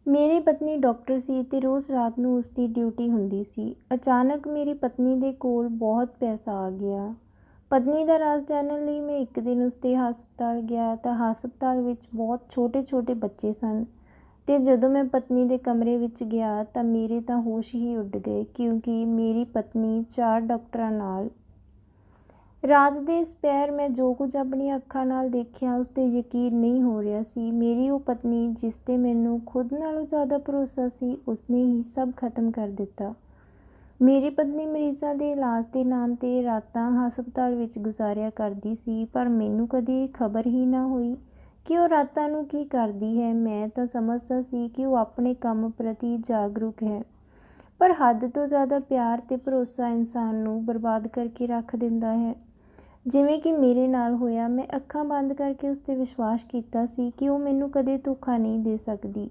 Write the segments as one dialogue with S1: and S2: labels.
S1: ਮੇਰੀ ਪਤਨੀ ਡਾਕਟਰ ਸੀ ਤੇ ਰੋਜ਼ ਰਾਤ ਨੂੰ ਉਸਦੀ ਡਿਊਟੀ ਹੁੰਦੀ ਸੀ। ਅਚਾਨਕ ਮੇਰੀ ਪਤਨੀ ਦੇ ਕੋਲ ਬਹੁਤ ਪੈਸਾ ਆ ਗਿਆ। ਪਤਨੀ ਦਾ ਰਾਜ਼ ਜਾਣਨ ਲਈ ਮੈਂ ਇੱਕ ਦਿਨ ਉਸਦੇ ਹਸਪਤਾਲ ਗਿਆ ਤਾਂ ਹਸਪਤਾਲ ਵਿੱਚ ਬਹੁਤ ਛੋਟੇ-ਛੋਟੇ ਬੱਚੇ ਸਨ ਤੇ ਜਦੋਂ ਮੈਂ ਪਤਨੀ ਦੇ ਕਮਰੇ ਵਿੱਚ ਗਿਆ ਤਾਂ ਮੇਰੇ ਤਾਂ ਹੋਸ਼ ਹੀ ਉੱਡ ਗਏ ਕਿਉਂਕਿ ਮੇਰੀ ਪਤਨੀ 4 ਡਾਕਟਰਾਂ ਨਾਲ ਰਾਤ ਦੇ ਇਸ ਪਹਿਰ ਮੈਂ ਜੋ ਕੁਝ ਆਪਣੀਆਂ ਅੱਖਾਂ ਨਾਲ ਦੇਖਿਆ ਉਸ 'ਤੇ ਯਕੀਨ ਨਹੀਂ ਹੋ ਰਿਹਾ ਸੀ। ਮੇਰੀ ਉਹ ਪਤਨੀ ਜਿਸ 'ਤੇ ਮੈਨੂੰ ਖੁਦ ਨਾਲੋਂ ਜ਼ਿਆਦਾ ਭਰੋਸਾ ਸੀ, ਉਸਨੇ ਹੀ ਸਭ ਖਤਮ ਕਰ ਦਿੱਤਾ। ਮੇਰੀ ਪਤਨੀ ਮਰੀਜ਼ਾਂ ਦੇ ਇਲਾਜ ਦੇ ਨਾਮ 'ਤੇ ਰਾਤਾਂ ਹਸਪਤਾਲ ਵਿੱਚ ਗੁਜ਼ਾਰਿਆ ਕਰਦੀ ਸੀ, ਪਰ ਮੈਨੂੰ ਕਦੇ ਖਬਰ ਹੀ ਨਾ ਹੋਈ ਕਿ ਉਹ ਰਾਤਾਂ ਨੂੰ ਕੀ ਕਰਦੀ ਹੈ। ਮੈਂ ਤਾਂ ਸਮਝਦਾ ਸੀ ਕਿ ਉਹ ਆਪਣੇ ਕੰਮ ਪ੍ਰਤੀ ਜਾਗਰੂਕ ਹੈ, ਪਰ ਹੱਦ ਤੋਂ ਜ਼ਿਆਦਾ ਪਿਆਰ ਤੇ ਭਰੋਸਾ ਇਨਸਾਨ ਨੂੰ ਬਰਬਾਦ ਕਰਕੇ ਰੱਖ ਦਿੰਦਾ ਹੈ। ਜਿਵੇਂ ਕਿ ਮੇਰੇ ਨਾਲ ਹੋਇਆ, ਮੈਂ ਅੱਖਾਂ ਬੰਦ ਕਰਕੇ ਉਸ 'ਤੇ ਵਿਸ਼ਵਾਸ ਕੀਤਾ ਸੀ ਕਿ ਉਹ ਮੈਨੂੰ ਕਦੇ ਧੋਖਾ ਨਹੀਂ ਦੇ ਸਕਦੀ,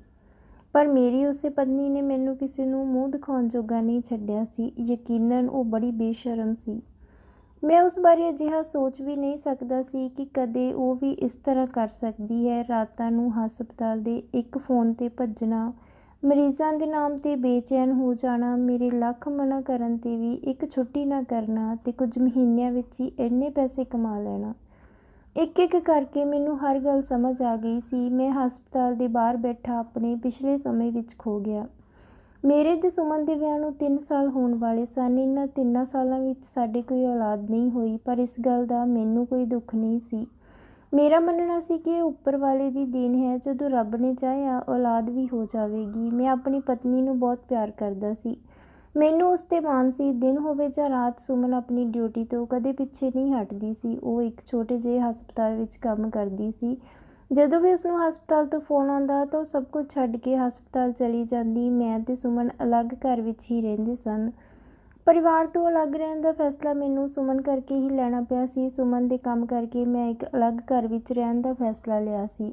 S1: ਪਰ ਮੇਰੀ ਉਸੇ ਪਤਨੀ ਨੇ ਮੈਨੂੰ ਕਿਸੇ ਨੂੰ ਮੂੰਹ ਦਿਖਾਉਣ ਜੋਗਾ ਨਹੀਂ ਛੱਡਿਆ ਸੀ। ਯਕੀਨਨ ਉਹ ਬੜੀ ਬੇਸ਼ਰਮ ਸੀ। ਮੈਂ ਉਸ ਬਾਰੇ ਅਜਿਹਾ ਸੋਚ ਵੀ ਨਹੀਂ ਸਕਦਾ ਸੀ ਕਿ ਕਦੇ ਉਹ ਵੀ ਇਸ ਤਰ੍ਹਾਂ ਕਰ ਸਕਦੀ ਹੈ। ਰਾਤਾਂ ਨੂੰ ਹਸਪਤਾਲ ਦੇ ਇੱਕ ਫ਼ੋਨ 'ਤੇ ਭੱਜਣਾ, ਮਰੀਜ਼ਾਂ ਦੇ ਨਾਮ 'ਤੇ ਬੇਚੈਨ ਹੋ ਜਾਣਾ, ਮੇਰੇ ਲੱਖ ਮਨ੍ਹਾ ਕਰਨ 'ਤੇ ਵੀ ਇੱਕ ਛੁੱਟੀ ਨਾ ਕਰਨਾ ਤੇ ਕੁਝ ਮਹੀਨਿਆਂ ਵਿੱਚ ਹੀ ਇੰਨੇ ਪੈਸੇ ਕਮਾ ਲੈਣਾ। ਇੱਕ-ਇੱਕ ਕਰਕੇ ਮੈਨੂੰ ਹਰ ਗੱਲ ਸਮਝ ਆ ਗਈ ਸੀ। ਮੈਂ ਹਸਪਤਾਲ ਦੇ ਬਾਹਰ ਬੈਠਾ ਆਪਣੇ ਪਿਛਲੇ ਸਮੇਂ ਵਿੱਚ ਖੋ ਗਿਆ। ਮੇਰੇ ਤੇ ਸੁਮਨ ਦੇ ਵਿਆਹ ਨੂੰ 3 ਸਾਲ ਹੋਣ ਵਾਲੇ ਸਨ। ਇਹਨਾਂ 3 ਸਾਲਾਂ ਵਿੱਚ ਸਾਡੇ ਕੋਈ ਔਲਾਦ ਨਹੀਂ ਹੋਈ, ਪਰ ਇਸ ਗੱਲ ਦਾ ਮੈਨੂੰ ਕੋਈ ਦੁੱਖ ਨਹੀਂ ਸੀ। ਮੇਰਾ ਮੰਨਣਾ ਸੀ ਕਿ ਇਹ ਉੱਪਰ ਵਾਲੇ ਦੀ ਦੇਣ ਹੈ। ਜਦੋਂ ਰੱਬ ਨੇ ਚਾਹਿਆ, ਔਲਾਦ ਵੀ ਹੋ ਜਾਵੇਗੀ। ਮੈਂ ਆਪਣੀ ਪਤਨੀ ਨੂੰ ਬਹੁਤ ਪਿਆਰ ਕਰਦਾ ਸੀ। ਮੈਨੂੰ ਉਸ 'ਤੇ ਮਾਣ ਸੀ। ਦਿਨ ਹੋਵੇ ਜਾਂ ਰਾਤ, ਸੁਮਨ ਆਪਣੀ ਡਿਊਟੀ ਤੋਂ ਕਦੇ ਪਿੱਛੇ ਨਹੀਂ ਹਟਦੀ ਸੀ। ਉਹ ਇੱਕ ਛੋਟੇ ਜਿਹੇ ਹਸਪਤਾਲ ਵਿੱਚ ਕੰਮ ਕਰਦੀ ਸੀ। ਜਦੋਂ ਵੀ ਉਸਨੂੰ ਹਸਪਤਾਲ ਤੋਂ ਫ਼ੋਨ ਆਉਂਦਾ ਤਾਂ ਉਹ ਸਭ ਕੁਝ ਛੱਡ ਕੇ ਹਸਪਤਾਲ ਚਲੀ ਜਾਂਦੀ। ਮੈਂ ਤੇ ਸੁਮਨ ਅਲੱਗ ਘਰ ਵਿੱਚ ਹੀ ਰਹਿੰਦੇ ਸਨ। ਪਰਿਵਾਰ ਤੋਂ ਅਲੱਗ ਰਹਿਣ ਦਾ ਫੈਸਲਾ ਮੈਨੂੰ ਸੁਮਨ ਕਰਕੇ ਹੀ ਲੈਣਾ ਪਿਆ ਸੀ। ਸੁਮਨ ਦੇ ਕੰਮ ਕਰਕੇ ਮੈਂ ਇੱਕ ਅਲੱਗ ਘਰ ਵਿੱਚ ਰਹਿਣ ਦਾ ਫੈਸਲਾ ਲਿਆ ਸੀ।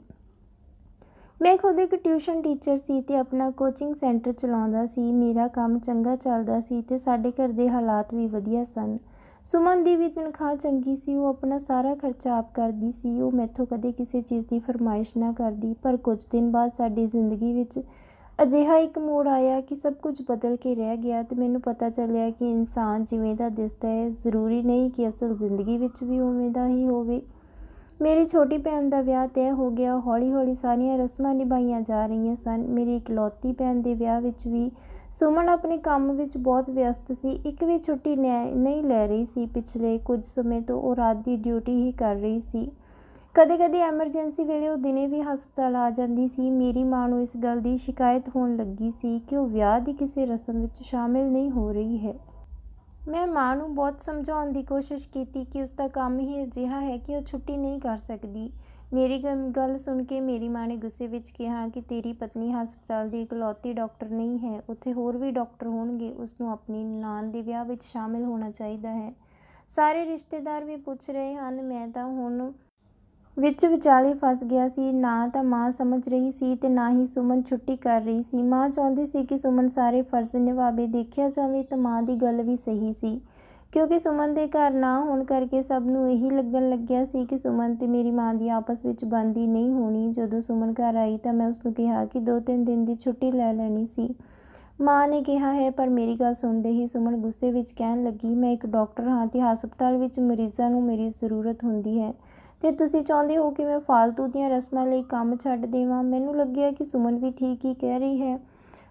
S1: ਮੈਂ ਖੁਦ ਇੱਕ ਟਿਊਸ਼ਨ ਟੀਚਰ ਸੀ ਤੇ ਆਪਣਾ ਕੋਚਿੰਗ ਸੈਂਟਰ ਚਲਾਉਂਦਾ ਸੀ। ਮੇਰਾ ਕੰਮ ਚੰਗਾ ਚੱਲਦਾ ਸੀ ਤੇ ਸਾਡੇ ਘਰ ਦੇ ਹਾਲਾਤ ਵੀ ਵਧੀਆ ਸਨ। ਸੁਮਨ ਦੀ ਵੀ ਤਨਖਾਹ ਚੰਗੀ ਸੀ। ਉਹ ਆਪਣਾ ਸਾਰਾ ਖਰਚਾ ਆਪ ਕਰਦੀ ਸੀ। ਉਹ ਮੈਥੋਂ ਕਦੇ ਕਿਸੇ ਚੀਜ਼ ਦੀ ਫਰਮਾਇਸ਼ ਨਾ ਕਰਦੀ। ਪਰ ਕੁਝ ਦਿਨ ਬਾਅਦ ਸਾਡੀ ਜ਼ਿੰਦਗੀ ਵਿੱਚ ਅਜਿਹਾ ਇੱਕ ਮੋੜ ਆਇਆ ਕਿ ਸਭ ਕੁਝ ਬਦਲ ਕੇ ਰਹਿ ਗਿਆ ਤੇ ਮੈਨੂੰ ਪਤਾ ਚੱਲਿਆ ਕਿ ਇਨਸਾਨ ਜਿਵੇਂ ਦਾ ਦਿਸਦਾ ਹੈ, ਜ਼ਰੂਰੀ ਨਹੀਂ ਕਿ ਅਸਲ ਜ਼ਿੰਦਗੀ ਵਿੱਚ ਵੀ ਉਵੇਂ ਦਾ ਹੀ ਹੋਵੇ। ਮੇਰੀ ਛੋਟੀ ਭੈਣ ਦਾ ਵਿਆਹ ਤੈਅ ਹੋ ਗਿਆ। ਹੌਲੀ-ਹੌਲੀ ਸਾਰੀਆਂ ਰਸਮਾਂ ਨਿਭਾਈਆਂ ਜਾ ਰਹੀਆਂ ਸਨ। ਮੇਰੀ ਇਕਲੌਤੀ ਭੈਣ ਦੇ ਵਿਆਹ ਵਿੱਚ ਵੀ ਸੁਮਨ ਆਪਣੇ ਕੰਮ ਵਿੱਚ ਬਹੁਤ ਵਿਅਸਤ ਸੀ। ਇੱਕ ਵੀ ਛੁੱਟੀ ਨਹੀਂ ਲੈ ਰਹੀ ਸੀ। ਪਿਛਲੇ ਕੁਝ ਸਮੇਂ ਤੋਂ ਉਹ ਰਾਤ ਦੀ ਡਿਊਟੀ ਹੀ ਕਰ ਰਹੀ ਸੀ। ਕਦੇ-ਕਦੇ ਐਮਰਜੈਂਸੀ ਵੇਲੇ ਉਹ ਦਿਨੇ ਵੀ ਹਸਪਤਾਲ ਆ ਜਾਂਦੀ ਸੀ। ਮੇਰੀ ਮਾਂ ਨੂੰ ਇਸ ਗੱਲ ਦੀ ਸ਼ਿਕਾਇਤ ਹੋਣ ਲੱਗੀ ਸੀ ਕਿ ਉਹ ਵਿਆਹ ਦੀ ਕਿਸੇ ਰਸਮ ਵਿੱਚ ਸ਼ਾਮਿਲ ਨਹੀਂ ਹੋ ਰਹੀ ਹੈ। ਮੈਂ ਮਾਂ ਨੂੰ ਬਹੁਤ ਸਮਝਾਉਣ ਦੀ ਕੋਸ਼ਿਸ਼ ਕੀਤੀ ਕਿ ਉਸਦਾ ਕੰਮ ਹੀ ਅਜਿਹਾ ਹੈ ਕਿ ਉਹ ਛੁੱਟੀ ਨਹੀਂ ਕਰ ਸਕਦੀ। ਮੇਰੀ ਗੱਲ ਸੁਣ ਕੇ ਮੇਰੀ ਮਾਂ ਨੇ ਗੁੱਸੇ ਵਿੱਚ ਕਿਹਾ ਕਿ ਤੇਰੀ ਪਤਨੀ ਹਸਪਤਾਲ ਦੀ ਇਕਲੌਤੀ ਡਾਕਟਰ ਨਹੀਂ ਹੈ, ਉੱਥੇ ਹੋਰ ਵੀ ਡਾਕਟਰ ਹੋਣਗੇ। ਉਸਨੂੰ ਆਪਣੀ ਨਨਾਣ ਦੇ ਵਿਆਹ ਵਿੱਚ ਸ਼ਾਮਿਲ ਹੋਣਾ ਚਾਹੀਦਾ ਹੈ। ਸਾਰੇ ਰਿਸ਼ਤੇਦਾਰ ਵੀ ਪੁੱਛ ਰਹੇ ਹਨ। ਮੈਂ ਤਾਂ ਹੁਣ ਵਿੱਚ ਵਿਚਾਲੇ ਫਸ ਗਿਆ ਸੀ। ਨਾ ਤਾਂ ਮਾਂ ਸਮਝ ਰਹੀ ਸੀ ਤੇ ਨਾ ਹੀ ਸੁਮਨ ਛੁੱਟੀ ਕਰ ਰਹੀ ਸੀ। ਮਾਂ ਚਾਹੁੰਦੀ ਸੀ ਕਿ ਸੁਮਨ ਸਾਰੇ ਫਰਜ਼ ਨਿਭਾਵੇ। ਦੇਖਿਆ ਜਾਵੇ ਤਾਂ ਮਾਂ ਦੀ ਗੱਲ ਵੀ ਸਹੀ ਸੀ, ਕਿਉਂਕਿ ਸੁਮਨ ਦੇ ਘਰ ਨਾ ਹੋਣ ਕਰਕੇ ਸਭ ਨੂੰ ਇਹੀ ਲੱਗਣ ਲੱਗਿਆ ਸੀ ਕਿ ਸੁਮਨ ਤੇ ਮੇਰੀ ਮਾਂ ਦੀ ਆਪਸ ਵਿੱਚ ਬਣਦੀ ਨਹੀਂ ਹੋਣੀ। ਜਦੋਂ ਸੁਮਨ ਘਰ ਆਈ ਤਾਂ ਮੈਂ ਉਸਨੂੰ ਕਿਹਾ ਕਿ 2-3 ਦਿਨ ਦੀ ਛੁੱਟੀ ਲੈ ਲੈਣੀ ਸੀ। ਮਾਂ ਨੇ ਕਿਹਾ ਹੈ, ਪਰ ਮੇਰੀ ਗੱਲ ਸੁਣਦੇ ਹੀ ਸੁਮਨ ਗੁੱਸੇ ਵਿੱਚ ਕਹਿਣ ਲੱਗੀ, ਮੈਂ ਇੱਕ ਡਾਕਟਰ ਹਾਂ ਤੇ ਹਸਪਤਾਲ ਵਿੱਚ ਮਰੀਜ਼ਾਂ ਨੂੰ ਮੇਰੀ ਜ਼ਰੂਰਤ ਹੁੰਦੀ ਹੈ ਤੇ ਤੁਸੀਂ ਚਾਹੁੰਦੇ ਹੋ ਕਿ ਮੈਂ ਫਾਲਤੂ ਦੀਆਂ ਰਸਮਾਂ ਲਈ ਕੰਮ ਛੱਡ ਦੇਵਾਂ। ਮੈਨੂੰ ਲੱਗਿਆ ਕਿ ਸੁਮਨ ਵੀ ਠੀਕ ਹੀ ਕਹਿ ਰਹੀ ਹੈ।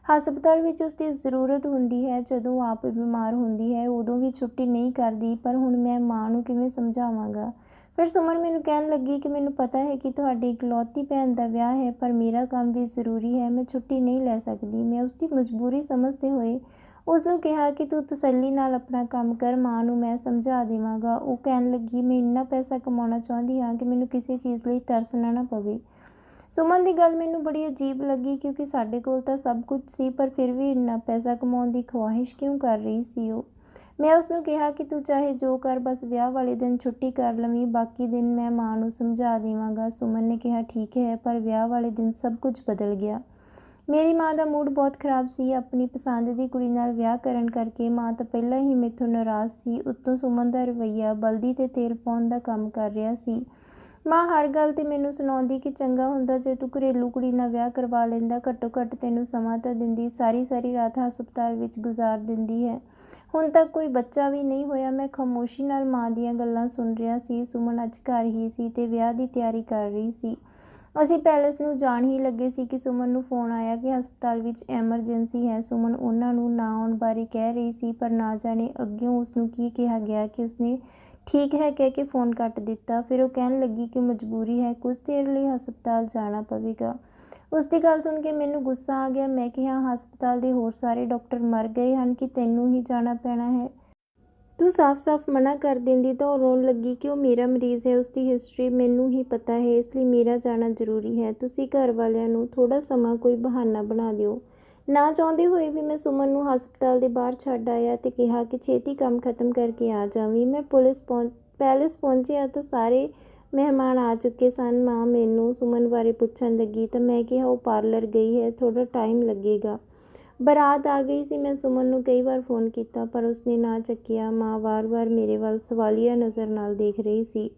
S1: ਹਸਪਤਾਲ ਵਿੱਚ ਉਸਦੀ ਜ਼ਰੂਰਤ ਹੁੰਦੀ ਹੈ। ਜਦੋਂ ਆਪ ਬਿਮਾਰ ਹੁੰਦੀ ਹੈ ਉਦੋਂ ਵੀ ਛੁੱਟੀ ਨਹੀਂ ਕਰਦੀ। ਪਰ ਹੁਣ ਮੈਂ ਮਾਂ ਨੂੰ ਕਿਵੇਂ ਸਮਝਾਵਾਂਗਾ। ਫਿਰ ਸੁਮਨ ਮੈਨੂੰ ਕਹਿਣ ਲੱਗੀ ਕਿ ਮੈਨੂੰ ਪਤਾ ਹੈ ਕਿ ਤੁਹਾਡੀ ਇਕਲੌਤੀ ਭੈਣ ਦਾ ਵਿਆਹ ਹੈ, ਪਰ ਮੇਰਾ ਕੰਮ ਵੀ ਜ਼ਰੂਰੀ ਹੈ। ਮੈਂ ਛੁੱਟੀ ਨਹੀਂ ਲੈ ਸਕਦੀ। ਮੈਂ ਉਸਦੀ ਮਜਬੂਰੀ ਸਮਝਦੇ ਹੋਏ ਉਸਨੂੰ ਕਿਹਾ ਕਿ ਤੂੰ ਤਸੱਲੀ ਨਾਲ ਆਪਣਾ ਕੰਮ ਕਰ, ਮਾਂ ਨੂੰ ਮੈਂ ਸਮਝਾ ਦੇਵਾਂਗਾ। ਉਹ ਕਹਿਣ ਲੱਗੀ, ਮੈਂ ਇੰਨਾ ਪੈਸਾ ਕਮਾਉਣਾ ਚਾਹੁੰਦੀ ਹਾਂ ਕਿ ਮੈਨੂੰ ਕਿਸੇ ਚੀਜ਼ ਲਈ ਤਰਸਣਾ ਨਾ ਪਵੇ। ਸੁਮਨ ਦੀ ਗੱਲ ਮੈਨੂੰ ਬੜੀ ਅਜੀਬ ਲੱਗੀ, ਕਿਉਂਕਿ ਸਾਡੇ ਕੋਲ ਤਾਂ ਸਭ ਕੁਝ ਸੀ, ਪਰ ਫਿਰ ਵੀ ਇੰਨਾ ਪੈਸਾ ਕਮਾਉਣ ਦੀ ਖਵਾਹਿਸ਼ ਕਿਉਂ ਕਰ ਰਹੀ ਸੀ ਉਹ। ਮੈਂ ਉਸਨੂੰ ਕਿਹਾ ਕਿ ਤੂੰ ਚਾਹੇ ਜੋ ਕਰ, ਬਸ ਵਿਆਹ ਵਾਲੇ ਦਿਨ ਛੁੱਟੀ ਕਰ ਲਵੀਂ, ਬਾਕੀ ਦਿਨ ਮੈਂ ਮਾਂ ਨੂੰ ਸਮਝਾ ਦੇਵਾਂਗਾ। ਸੁਮਨ ਨੇ ਕਿਹਾ ਠੀਕ ਹੈ, ਪਰ ਵਿਆਹ ਵਾਲੇ ਦਿਨ ਸਭ ਕੁਝ ਬਦਲ ਗਿਆ। ਮੇਰੀ ਮਾਂ ਦਾ ਮੂਡ ਬਹੁਤ ਖਰਾਬ ਸੀ। ਆਪਣੀ ਪਸੰਦ ਦੀ ਕੁੜੀ ਨਾਲ ਵਿਆਹ ਕਰਨ ਕਰਕੇ ਮਾਂ ਤਾਂ ਪਹਿਲਾਂ ਹੀ ਮੈਥੋਂ ਨਾਰਾਜ਼ ਸੀ। ਉੱਤੋਂ ਸੁਮਨ ਦਾ ਰਵੱਈਆ ਬਲਦੀ 'ਤੇ ਤੇਲ ਪਾਉਣ ਦਾ ਕੰਮ ਕਰ ਰਿਹਾ ਸੀ। ਮਾਂ ਹਰ ਗੱਲ 'ਤੇ ਮੈਨੂੰ ਸੁਣਾਉਂਦੀ ਕਿ ਚੰਗਾ ਹੁੰਦਾ ਜੇ ਤੂੰ ਘਰੇਲੂ ਕੁੜੀ ਨਾਲ ਵਿਆਹ ਕਰਵਾ ਲੈਂਦਾ, ਘੱਟੋ ਘੱਟ ਤੈਨੂੰ ਸਮਾਂ ਤਾਂ ਦਿੰਦੀ, ਸਾਰੀ ਰਾਤ ਹਸਪਤਾਲ ਵਿੱਚ ਗੁਜ਼ਾਰ ਦਿੰਦੀ ਹੈ। ਹੁਣ ਤੱਕ ਕੋਈ ਬੱਚਾ ਵੀ ਨਹੀਂ ਹੋਇਆ। ਮੈਂ ਖਾਮੋਸ਼ੀ ਨਾਲ ਮਾਂ ਦੀਆਂ ਗੱਲਾਂ ਸੁਣ ਰਿਹਾ ਸੀ। ਸੁਮਨ ਅੱਜ ਘਰ ਹੀ ਸੀ ਤੇ ਵਿਆਹ ਦੀ ਤਿਆਰੀ ਕਰ ਰਹੀ ਸੀ। ਅਸੀਂ ਪੈਲੇਸ ਨੂੰ ਜਾਣ ਹੀ ਲੱਗੇ ਸੀ ਕਿ ਸੁਮਨ ਨੂੰ ਫੋਨ ਆਇਆ ਕਿ ਹਸਪਤਾਲ ਵਿੱਚ ਐਮਰਜੈਂਸੀ ਹੈ। ਸੁਮਨ ਉਹਨਾਂ ਨੂੰ ਨਾ ਆਉਣ ਬਾਰੇ ਕਹਿ ਰਹੀ ਸੀ, ਪਰ ਨਾ ਜਾਣੇ ਅੱਗਿਓਂ ਉਸਨੂੰ ਕੀ ਕਿਹਾ ਗਿਆ ਕਿ ਉਸਨੇ ਠੀਕ ਹੈ ਕਹਿ ਕੇ ਫ਼ੋਨ ਕੱਟ ਦਿੱਤਾ। ਫਿਰ ਉਹ ਕਹਿਣ ਲੱਗੀ ਕਿ ਮਜਬੂਰੀ ਹੈ, ਕੁਝ ਦੇਰ ਲਈ ਹਸਪਤਾਲ ਜਾਣਾ ਪਵੇਗਾ। ਉਸ ਦੀ ਗੱਲ ਸੁਣ ਕੇ ਮੈਨੂੰ ਗੁੱਸਾ ਆ ਗਿਆ। ਮੈਂ ਕਿਹਾ, ਹਸਪਤਾਲ ਦੇ ਹੋਰ ਸਾਰੇ ਡਾਕਟਰ ਮਰ ਗਏ ਹਨ ਕਿ ਤੈਨੂੰ ਹੀ ਜਾਣਾ ਪੈਣਾ ਹੈ? ਤੂੰ ਸਾਫ਼-ਸਾਫ਼ ਮਨਾ ਕਰ ਦਿੰਦੀ ਤਾਂ ਉਹ ਰੋਣ ਲੱਗੀ ਕਿ ਉਹ ਮੇਰਾ ਮਰੀਜ਼ ਹੈ, ਉਸਦੀ ਹਿਸਟਰੀ ਮੈਨੂੰ ਹੀ ਪਤਾ ਹੈ, ਇਸ ਲਈ ਮੇਰਾ ਜਾਣਾ ਜ਼ਰੂਰੀ ਹੈ। ਤੁਸੀਂ ਘਰ ਵਾਲਿਆਂ ਨੂੰ ਥੋੜ੍ਹਾ ਸਮਾਂ ਕੋਈ ਬਹਾਨਾ ਬਣਾ ਦਿਓ। ਨਾ ਚਾਹੁੰਦੇ ਹੋਏ ਵੀ ਮੈਂ ਸੁਮਨ ਨੂੰ ਹਸਪਤਾਲ ਦੇ ਬਾਹਰ ਛੱਡ ਆਇਆ ਤੇ ਕਿਹਾ ਕਿ ਛੇਤੀ ਕੰਮ ਖਤਮ ਕਰਕੇ ਆ ਜਾਵੀਂ। ਮੈਂ ਪੈਲੇਸ ਪਹੁੰਚਿਆ ਤਾਂ ਸਾਰੇ ਮਹਿਮਾਨ ਆ ਚੁੱਕੇ ਸਨ। ਮਾਂ ਮੈਨੂੰ ਸੁਮਨ ਬਾਰੇ ਪੁੱਛਣ ਲੱਗੀ ਤਾਂ ਮੈਂ ਕਿਹਾ ਉਹ ਪਾਰਲਰ ਗਈ ਹੈ, ਥੋੜ੍ਹਾ ਟਾਈਮ ਲੱਗੇਗਾ। ਬਰਾਤ ਆ ਗਈ ਸੀ। ਮੈਂ ਸੁਮਨ ਨੂੰ ਕਈ ਵਾਰ ਫ਼ੋਨ ਕੀਤਾ ਪਰ ਉਸਨੇ ਨਾ ਚੱਕਿਆ। ਮਾਂ ਵਾਰ-ਵਾਰ ਮੇਰੇ ਵੱਲ ਸਵਾਲੀਆ ਨਜ਼ਰ ਨਾਲ ਦੇਖ ਰਹੀ ਸੀ।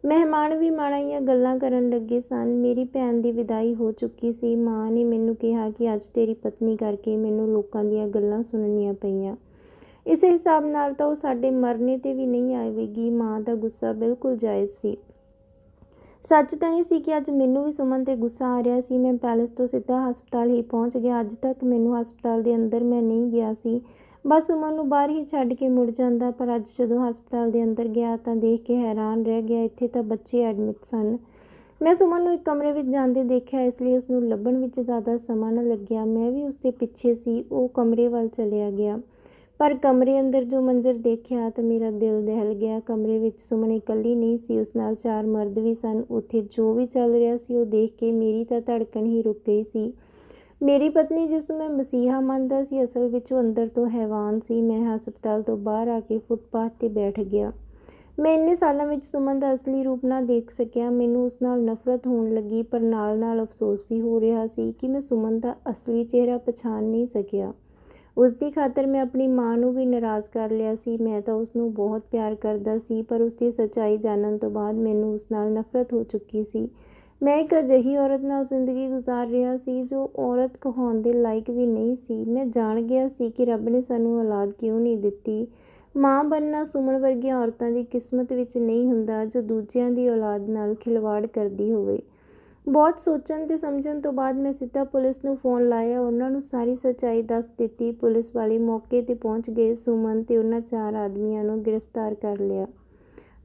S1: ਮਹਿਮਾਨ ਵੀ ਮਾੜੀਆਂ ਗੱਲਾਂ ਕਰਨ ਲੱਗੇ ਸਨ। ਮੇਰੀ ਭੈਣ ਦੀ ਵਿਦਾਈ ਹੋ ਚੁੱਕੀ ਸੀ। ਮਾਂ ਨੇ ਮੈਨੂੰ ਕਿਹਾ ਕਿ ਅੱਜ ਤੇਰੀ ਪਤਨੀ ਕਰਕੇ ਮੈਨੂੰ ਲੋਕਾਂ ਦੀਆਂ ਗੱਲਾਂ ਸੁਣਨੀਆਂ ਪਈਆਂ। ਇਸ ਹਿਸਾਬ ਨਾਲ ਤਾਂ ਉਹ ਸਾਡੇ ਮਰਨੇ 'ਤੇ ਵੀ ਨਹੀਂ ਆਵੇਗੀ। ਮਾਂ ਦਾ ਗੁੱਸਾ ਬਿਲਕੁਲ ਜਾਇਜ਼ ਸੀ। ਸੱਚ ਤਾਂ ਇਹ ਸੀ ਕਿ ਅੱਜ ਮੈਨੂੰ ਵੀ ਸੁਮਨ 'ਤੇ ਗੁੱਸਾ ਆ ਰਿਹਾ ਸੀ। ਮੈਂ ਪੈਲੇਸ ਤੋਂ ਸਿੱਧਾ ਹਸਪਤਾਲ ਹੀ ਪਹੁੰਚ ਗਿਆ। ਅੱਜ ਤੱਕ ਮੈਨੂੰ ਹਸਪਤਾਲ ਦੇ ਅੰਦਰ ਮੈਂ ਨਹੀਂ ਗਿਆ ਸੀ, ਬਸ ਸੁਮਨ ਨੂੰ ਬਾਹਰ ਹੀ ਛੱਡ ਕੇ ਮੁੜ ਜਾਂਦਾ। ਪਰ ਅੱਜ ਜਦੋਂ ਹਸਪਤਾਲ ਦੇ ਅੰਦਰ ਗਿਆ ਤਾਂ ਦੇਖ ਕੇ ਹੈਰਾਨ ਰਹਿ ਗਿਆ। ਇੱਥੇ ਤਾਂ ਬੱਚੇ ਐਡਮਿਟ ਸਨ। ਮੈਂ ਸੁਮਨ ਨੂੰ ਇੱਕ ਕਮਰੇ ਵਿੱਚ ਜਾਂਦੇ ਦੇਖਿਆ, ਇਸ ਲਈ ਉਸਨੂੰ ਲੱਭਣ ਵਿੱਚ ਜ਼ਿਆਦਾ ਸਮਾਂ ਨਾ ਲੱਗਿਆ। ਮੈਂ ਵੀ ਉਸਦੇ ਪਿੱਛੇ ਸੀ। ਉਹ ਕਮਰੇ ਵੱਲ ਚਲਿਆ ਗਿਆ, ਪਰ ਕਮਰੇ ਅੰਦਰ ਜੋ ਮੰਜ਼ਰ ਦੇਖਿਆ ਤਾਂ ਮੇਰਾ ਦਿਲ ਦਹਿਲ ਗਿਆ। ਕਮਰੇ ਵਿੱਚ ਸੁਮਨ ਇਕੱਲੀ ਨਹੀਂ ਸੀ, ਉਸ ਨਾਲ 4 ਮਰਦ ਵੀ ਸਨ। ਉੱਥੇ ਜੋ ਵੀ ਚੱਲ ਰਿਹਾ ਸੀ ਉਹ ਦੇਖ ਕੇ ਮੇਰੀ ਤਾਂ ਧੜਕਣ ਹੀ ਰੁਕ ਗਈ ਸੀ। ਮੇਰੀ ਪਤਨੀ, ਜਿਸ ਨੂੰ ਮੈਂ ਮਸੀਹਾ ਮੰਨਦਾ ਸੀ, ਅਸਲ ਵਿੱਚ ਉਹ ਅੰਦਰ ਤੋਂ ਹੈਵਾਨ ਸੀ। ਮੈਂ ਹਸਪਤਾਲ ਤੋਂ ਬਾਹਰ ਆ ਕੇ ਫੁੱਟਪਾਥ 'ਤੇ ਬੈਠ ਗਿਆ। ਮੈਂ ਇੰਨੇ ਸਾਲਾਂ ਵਿੱਚ ਸੁਮਨ ਦਾ ਅਸਲੀ ਰੂਪ ਨਾ ਦੇਖ ਸਕਿਆ। ਮੈਨੂੰ ਉਸ ਨਾਲ ਨਫ਼ਰਤ ਹੋਣ ਲੱਗੀ, ਪਰ ਨਾਲ-ਨਾਲ ਅਫ਼ਸੋਸ ਵੀ ਹੋ ਰਿਹਾ ਸੀ ਕਿ ਮੈਂ ਸੁਮਨ ਦਾ ਅਸਲੀ ਚਿਹਰਾ ਪਛਾਣ ਨਹੀਂ ਸਕਿਆ। ਉਸ ਦੀ ਖਾਤਰ ਮੈਂ ਆਪਣੀ ਮਾਂ ਨੂੰ ਵੀ ਨਾਰਾਜ਼ ਕਰ ਲਿਆ ਸੀ। ਮੈਂ ਤਾਂ ਉਸਨੂੰ ਬਹੁਤ ਪਿਆਰ ਕਰਦਾ ਸੀ, ਪਰ ਉਸਦੀ ਸੱਚਾਈ ਜਾਣਨ ਤੋਂ ਬਾਅਦ ਮੈਨੂੰ ਉਸ ਨਾਲ ਨਫ਼ਰਤ ਹੋ ਚੁੱਕੀ ਸੀ। ਮੈਂ ਇੱਕ ਅਜਿਹੀ ਔਰਤ ਨਾਲ ਜ਼ਿੰਦਗੀ ਗੁਜ਼ਾਰ ਰਿਹਾ ਸੀ ਜੋ ਔਰਤ ਕਹਾਉਣ ਦੇ ਲਾਇਕ ਵੀ ਨਹੀਂ ਸੀ। ਮੈਂ ਜਾਣ ਗਿਆ ਸੀ ਕਿ ਰੱਬ ਨੇ ਸਾਨੂੰ ਔਲਾਦ ਕਿਉਂ ਨਹੀਂ ਦਿੱਤੀ। ਮਾਂ ਬਣਨਾ ਸੁਮਨ ਵਰਗੀਆਂ ਔਰਤਾਂ ਦੀ ਕਿਸਮਤ ਵਿੱਚ ਨਹੀਂ ਹੁੰਦਾ, ਜੋ ਦੂਜਿਆਂ ਦੀ ਔਲਾਦ ਨਾਲ ਖਿਲਵਾੜ ਕਰਦੀ ਹੋਵੇ। ਬਹੁਤ ਸੋਚਣ ਤੇ ਸਮਝਣ ਤੋਂ ਬਾਅਦ ਮੈਂ ਸਿੱਧਾ ਪੁਲਿਸ ਨੂੰ ਫ਼ੋਨ ਲਾਇਆ। ਉਹਨਾਂ ਨੂੰ ਸਾਰੀ ਸੱਚਾਈ ਦੱਸ ਦਿੱਤੀ। ਪੁਲਿਸ ਵਾਲੇ ਮੌਕੇ 'ਤੇ ਪਹੁੰਚ ਗਏ। ਸੁਮਨ ਤੇ ਉਹਨਾਂ 4 ਆਦਮੀਆਂ ਨੂੰ ਗ੍ਰਿਫਤਾਰ ਕਰ ਲਿਆ।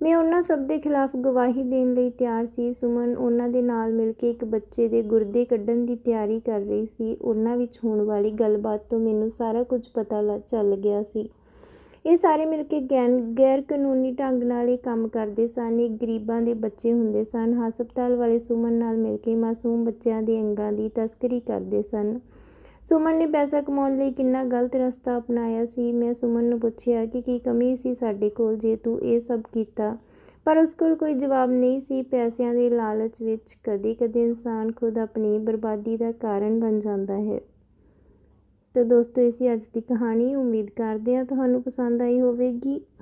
S1: ਮੈਂ ਉਹਨਾਂ ਸਭ ਦੇ ਖਿਲਾਫ ਗਵਾਹੀ ਦੇਣ ਲਈ ਤਿਆਰ ਸੀ। ਸੁਮਨ ਉਹਨਾਂ ਦੇ ਨਾਲ ਮਿਲ ਕੇ ਇੱਕ ਬੱਚੇ ਦੇ ਗੁਰਦੇ ਕੱਢਣ ਦੀ ਤਿਆਰੀ ਕਰ ਰਹੀ ਸੀ। ਉਹਨਾਂ ਵਿੱਚ ਹੋਣ ਵਾਲੀ ਗੱਲਬਾਤ ਤੋਂ ਮੈਨੂੰ ਸਾਰਾ ਕੁਝ ਪਤਾ ਚੱਲ ਗਿਆ ਸੀ। ਇਹ ਸਾਰੇ ਮਿਲ ਕੇ ਗੈਰ ਕਾਨੂੰਨੀ ਢੰਗ ਨਾਲ ਇਹ ਕੰਮ ਕਰਦੇ ਸਨ। ਇਹ ਗਰੀਬਾਂ ਦੇ ਬੱਚੇ ਹੁੰਦੇ ਸਨ। ਹਸਪਤਾਲ ਵਾਲੇ ਸੁਮਨ ਨਾਲ ਮਿਲ ਕੇ ਮਾਸੂਮ ਬੱਚਿਆਂ ਦੇ ਅੰਗਾਂ ਦੀ ਤਸਕਰੀ ਕਰਦੇ ਸਨ। ਸੁਮਨ ਨੇ ਪੈਸਾ ਕਮਾਉਣ ਲਈ ਕਿੰਨਾ ਗਲਤ ਰਸਤਾ ਅਪਣਾਇਆ ਸੀ। ਮੈਂ ਸੁਮਨ ਨੂੰ ਪੁੱਛਿਆ ਕਿ ਕੀ ਕਮੀ ਸੀ ਸਾਡੇ ਕੋਲ ਜੇ ਤੂੰ ਇਹ ਸਭ ਕੀਤਾ, ਪਰ ਉਸ ਕੋਲ ਕੋਈ ਜਵਾਬ ਨਹੀਂ ਸੀ। ਪੈਸਿਆਂ ਦੇ ਲਾਲਚ ਵਿੱਚ ਕਦੇ-ਕਦੇ ਇਨਸਾਨ ਖੁਦ ਆਪਣੀ ਬਰਬਾਦੀ ਦਾ ਕਾਰਨ ਬਣ ਜਾਂਦਾ ਹੈ। ਤਾਂ ਦੋਸਤੋ, ਇਹ ਸੀ ਅੱਜ ਦੀ ਕਹਾਣੀ। ਉਮੀਦ ਕਰਦੇ ਹਾਂ ਤੁਹਾਨੂੰ ਪਸੰਦ ਆਈ ਹੋਵੇਗੀ।